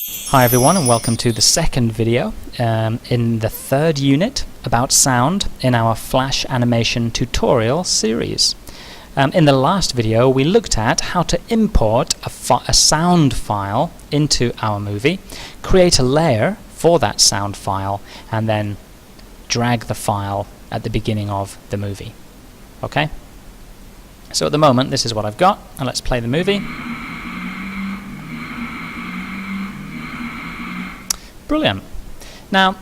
Hi everyone, and welcome to the second video in the third unit about sound in our Flash animation tutorial series. In the last video we looked at how to import a sound file into our movie, create a layer for that sound file, and then drag the file at the beginning of the movie. Okay? So at the moment this is what I've got, and let's play the movie. Brilliant. Now,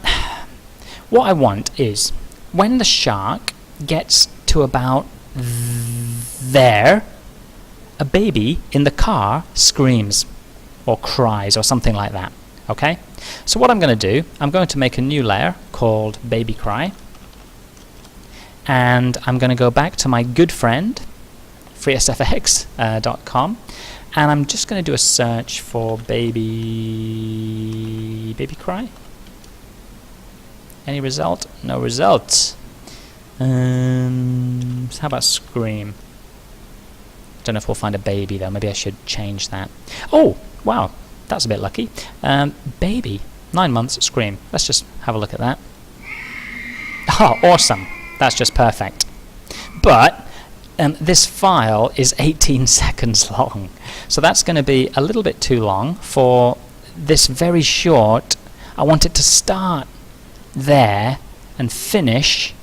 what I want is, when the shark gets to about there, a baby in the car screams or cries or something like that. Okay? So what I'm going to do, I'm going to make a new layer called Baby Cry, and I'm going to go back to my good friend freesfx.com, and I'm just going to do a search for baby cry. Any result? No results. So how about scream? Don't know if we'll find a baby though. Maybe I should change that. Oh, wow, that's a bit lucky. Baby, 9 months, scream. Let's just have a look at that. Oh, awesome. That's just perfect. But this file is 18 seconds long, so that's going to be a little bit too long for this very short. I want it to start there and finish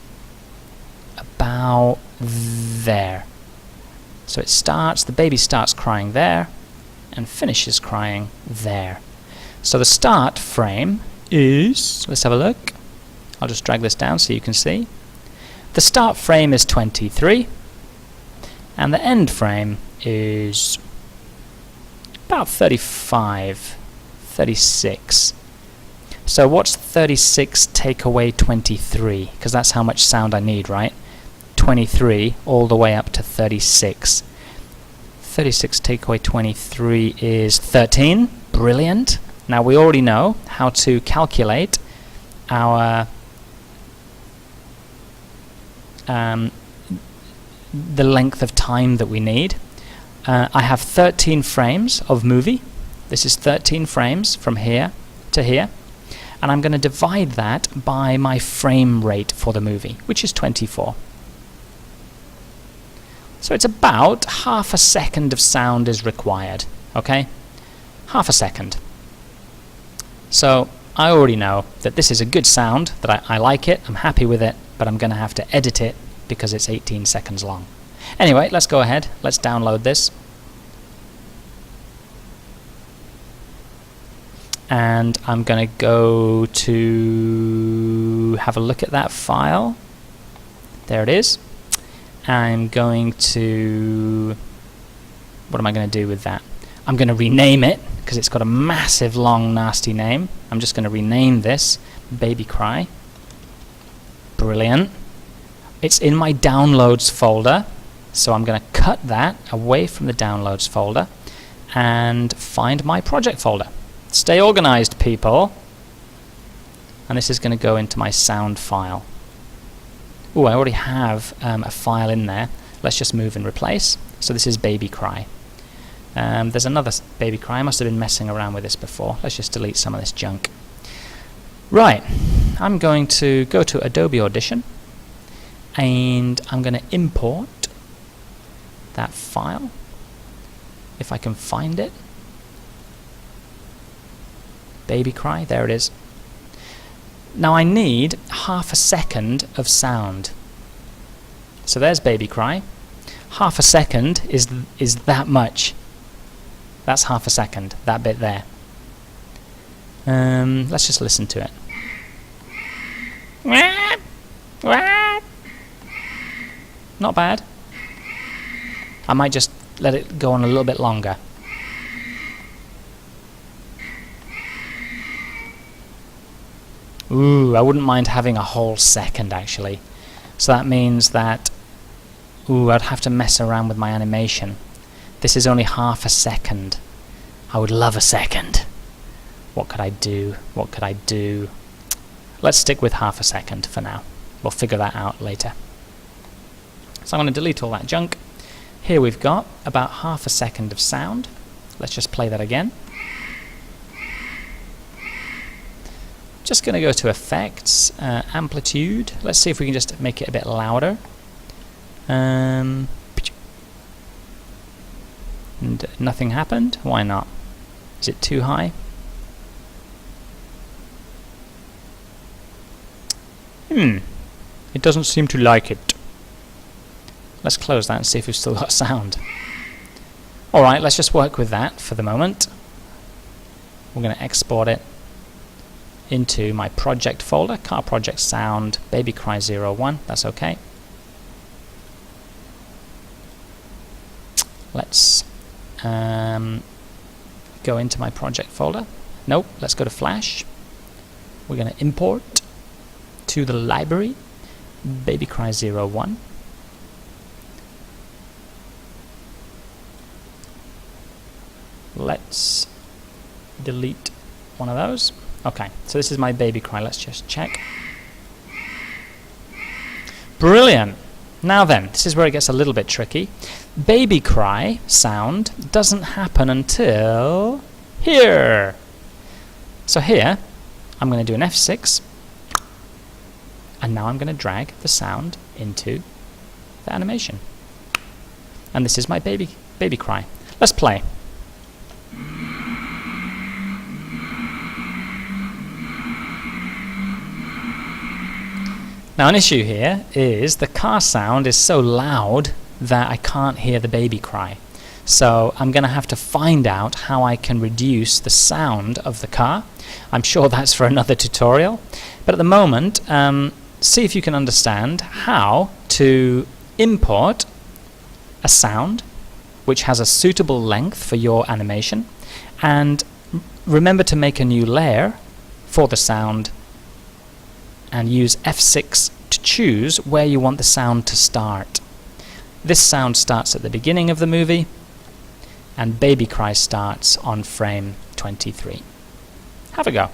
about there. So it starts, the baby starts crying there and finishes crying there. So the start frame is, let's have a look. I'll just drag this down so you can see. The start frame is 23. And the end frame is about 35, 36. So what's 36 take away 23? Because that's how much sound I need, right? 23 all the way up to 36. 36 take away 23 is 13. Brilliant. Now we already know how to calculate our the length of time that we need. I have 13 frames of movie. This is 13 frames from here to here, and I'm going to divide that by my frame rate for the movie, which is 24. So it's about half a second of sound is required. Okay? Half a second. So I already know that this is a good sound, that I like it, I'm happy with it, but I'm going to have to edit it because it's 18 seconds long. Anyway, let's go ahead. Let's download this. And I'm going to go to have a look at that file. There it is. I'm going to... What am I going to do with that? I'm going to rename it because it's got a massive, long, nasty name. I'm just going to rename this Baby Cry. Brilliant. It's in my downloads folder, so I'm going to cut that away from the downloads folder and find my project folder. Stay organized, people. And this is going to go into my sound file. Oh, I already have a file in there. Let's just move and replace. So this is Baby Cry. There's another Baby Cry. I must have been messing around with this before. Let's just delete some of this junk. Right, I'm going to go to Adobe Audition, and I'm going to import that file, if I can find it. Baby Cry, there it is. Now I need half a second of sound. So there's Baby Cry. Half a second is that much. That's half a second, that bit there. Let's just listen to it. Not bad. I might just let it go on a little bit longer. Ooh, I wouldn't mind having a whole second actually. So that means that, ooh, I'd have to mess around with my animation. This is only half a second. I would love a second. What could I do? What could I do? Let's stick with half a second for now. We'll figure that out later. So I'm going to delete all that junk. Here we've got about half a second of sound. Let's just play that again. just going to go to Effects, Amplitude. Let's see if we can just make it a bit louder. And nothing happened. Why not? Is it too high? It doesn't seem to like it. Let's close that and see if we've still got sound. Alright, let's just work with that for the moment. We're going to export it into my project folder, car project sound, baby cry 01. That's okay. Let's go into my project folder. Nope, let's go to Flash. We're going to import to the library baby cry 01. Let's delete one of those. Okay, so this is my baby cry. Let's just check. Brilliant! Now then, this is where it gets a little bit tricky. Baby cry sound doesn't happen until here. So here, I'm going to do an F6, and now I'm going to drag the sound into the animation. And this is my baby cry. Let's play. Now an issue here is the car sound is so loud that I can't hear the baby cry. So I'm going to have to find out how I can reduce the sound of the car. I'm sure that's for another tutorial. But at the moment, see if you can understand how to import a sound which has a suitable length for your animation, and remember to make a new layer for the sound and use F6 to choose where you want the sound to start. This sound starts at the beginning of the movie, and baby cry starts on frame 23. Have a go.